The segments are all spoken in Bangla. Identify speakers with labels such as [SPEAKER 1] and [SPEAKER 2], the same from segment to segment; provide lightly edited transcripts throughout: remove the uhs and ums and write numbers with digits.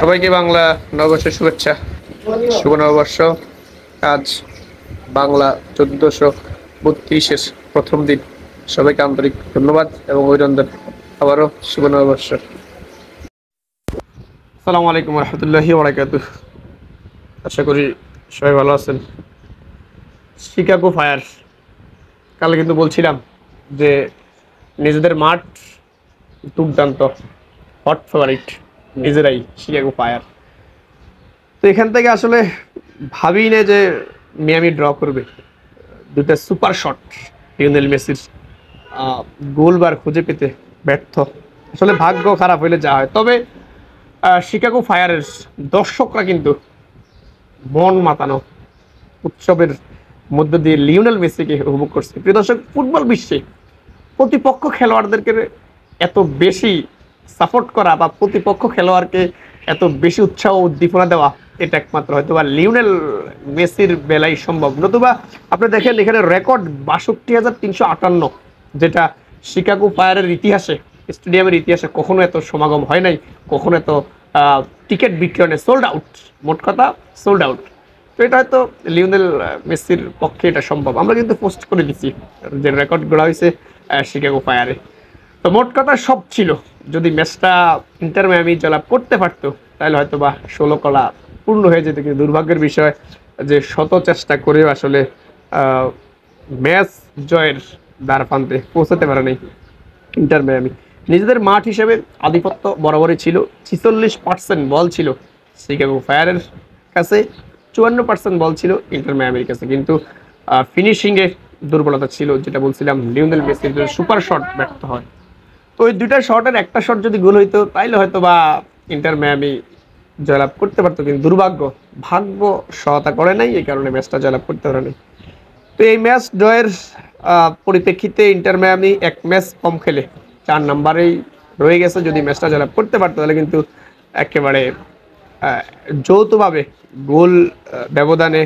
[SPEAKER 1] সবাইকে বাংলা নববর্ষের শুভেচ্ছা। শুভ নববর্ষ। আজ বাংলা 1432-এর প্রথম দিন। সবাইকে আন্তরিক ধন্যবাদ এবং অভিনন্দন। আবারও শুভ নববর্ষ। আসসালামু আলাইকুম রহমতুল্লাহি ওয়া বারাকাতুহু। আশা করি সবাই ভালো আছেন। শিকাগো ফায়ার, কাল কিন্তু বলছিলাম যে নিজেদের মাঠ দুর্দান্ত, হট ফেভারিট নিজেরাই শিকাগো ফায়ার। তো এখান থেকে আসলে ভাবি না যে মিয়ামি ড্র করবে। দুটা সুপার শট লিওনেল মেসির, গোলবার খুঁজে পেতে ব্যর্থ। আসলে ভাগ্য খারাপ হইলে যা হয়। তবে শিকাগো ফায়ারের দর্শকরা কিন্তু মন মাতানো উৎসবের মধ্য দিয়ে লিওনেল মেসিকে উপভোগ করছে। প্রিয় দর্শক, ফুটবল বিশ্বে প্রতিপক্ষ খেলোয়াড়দেরকে এত বেশি সাপোর্ট করা বা প্রতিপক্ষ খেলোয়াড়কে এত বেশি উৎসাহ উদ্দীপনা দেওয়া, এটা একমাত্র হয়তো বা লিওনেল মেসির বেলায় সম্ভব। নতুবা আপনি দেখেন এখানে রেকর্ড ৬২,৩৫৮, যেটা শিকাগো ফায়ারের ইতিহাসে, স্টেডিয়ামের ইতিহাসে কখনো এত সমাগম হয় নাই, কখনো এত টিকিট বিক্রি হয় নাই। সোল্ড আউট, মোট কথা সোল্ড আউট। তো এটা হয়তো লিওনেল মেসির পক্ষে এটা সম্ভব। আমরা কিন্তু পোস্ট করে দিচ্ছি যে রেকর্ড গড়া হয়েছে শিকাগো ফায়ারে। তো মোট কথা সব ছিল, যদি ম্যাচটা ইন্টার মিয়ামি জয়লাভ করতে পারতো তাহলে হয়তো বা 16 কলা পূর্ণ হয়ে যেত। কিন্তু দুর্ভাগ্যের বিষয় যে শত চেষ্টা করেও আসলে ম্যাচ জয়ের দ্বার প্রান্তে পৌঁছাতে পারে নাই ইন্টার মিয়ামি। নিজেদের মাঠ হিসেবে আধিপত্য বরাবরই ছিল। 46% বল ছিল শিকাগো ফায়ারের কাছে, 54% বল ছিল ইন্টার মিয়ামির কাছে। কিন্তু ফিনিশিংয়ে দুর্বলতা ছিল, যেটা বলছিলাম লিওনেল মেসির সুপার শট ব্যর্থ হয়। তো ওই দুইটা শটের একটা শট যদি গোল হইতো তাইলে হয়তো বা ইন্টার মিয়ামি জয়লাভ করতে পারতো। কিন্তু দুর্ভাগ্য, ভাগ্য সহায়তা করে নাই, এই কারণে ম্যাচটা জয়লাভ করতে পারে নাই। তো এই ম্যাচ জয়ের পরিপ্রেক্ষিতে ইন্টার মিয়ামি এক ম্যাচ কম খেলে 4 নম্বরেই রয়ে গেছে। যদি ম্যাচটা জয়লাভ করতে পারতো তাহলে কিন্তু একেবারে যৌথভাবে গোল ব্যবধানে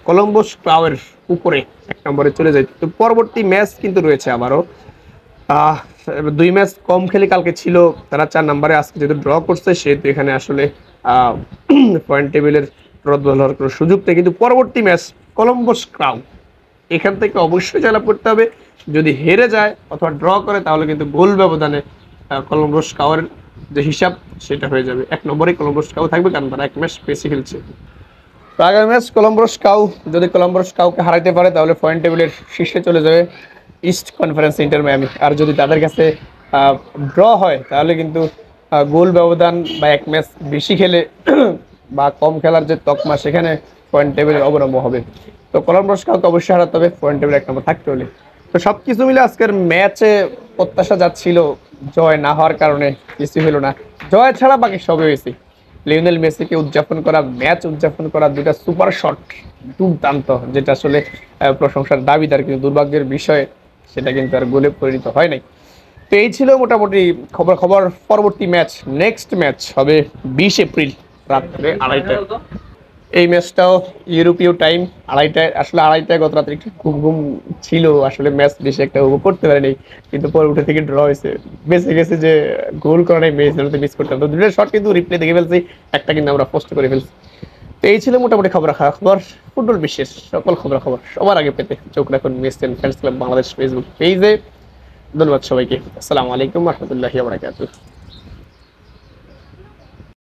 [SPEAKER 1] কলম্বোস ক্লাউয়ের উপরে 1 নম্বরে চলে যায়। তো পরবর্তী ম্যাচ কিন্তু রয়েছে আবারও। 2 ম্যাচ কম খেলে কালকে ছিল, তারা 4 নম্বরে। আজকে যেহেতু ড্র করছে সেহেতু এখানে আসলে পয়েন্ট টেবিলের রদবদল হওয়ার কোনো সুযোগ নেই। কিন্তু পরবর্তী ম্যাচ কলম্বোস ক্লাউ, এখান থেকে অবশ্যই জয়লাভ করতে হবে। যদি হেরে যায় অথবা ড্র করে তাহলে কিন্তু গোল ব্যবধানে কলম্বোস ক্লাউয়ের যে হিসাব সেটা হয়ে যাবে। 1 নম্বরে কলম্বোস ক্লাউ থাকবে, কারণ তারা 1 ম্যাচ বেশি খেলছে। তো আগামী ম্যাচ কলম্বোস ক্লাউ, যদি কলম্বোস ক্লাউকে হারাইতে পারে তাহলে পয়েন্ট টেবিলের শীর্ষে চলে যাবে ইস্ট কনফারেন্স ইন্টার মিয়ামি। আর যদি তাদের কাছে ড্র হয় তাহলে কিন্তু গোল ব্যবধান বা 1 ম্যাচ বেশি খেলে বা কম খেলার যে তকমা, সেখানে পয়েন্ট টেবিলের অবলম্বন হবে। তো কলম্বোস ক্লাউকে অবশ্যই হারাতে হবে পয়েন্ট টেবিলে 1 নম্বর থাকতে হলে। তো সব কিছু মিলে আজকের ম্যাচে প্রত্যাশা যাচ্ছিল, জয় না হওয়ার কারণে কিছু হলো না। জয় ছাড়া বাকি সবই হয়েছে। লিওনেল মেসিকে উদযাপন করা, ম্যাচ উদযাপন করা, দুটা সুপার শট দুর্দান্ত, যেটা আসলে প্রশংসার দাবিদার। কিন্তু দুর্ভাগ্যের বিষয় সেটা কিন্তু আর গোলে পরিণত হয় নাই। তো এই ছিল মোটামুটি খবর। পরবর্তী ম্যাচ, নেক্সট ম্যাচ হবে 20 এপ্রিল রাত্রে 2:30টায়। এই ম্যাচটাও ইউরোপীয় টাইম 2:30টায়। আসলে 2:30টায় গত রাত্রে একটু ঘুম ছিল, আসলে ম্যাচ বেশি একটা উপভোগ করতে পারেনি। কিন্তু পরে উঠে থেকে ড্র হয়েছে, বেঁচে গেছে যে গোল করা নাই, মিস করতাম। তো দুটো শট কিন্তু রিপ্লে দেখে ফেলছি, একটা কিন্তু আমরা পোস্ট করে ফেলছি। তো এই ছিল মোটামুটি খবর ফুটবল বিশ্বের সকল খবর সবার আগে পেতে চোখ রাখুন মেসিয়ান ফ্যান্স ক্লাব বাংলাদেশ ফেসবুক পেজে। ধন্যবাদ সবাইকে। আসসালামু আলাইকুম রহমতুল্লাহি ওয়া বারাকাতুহু।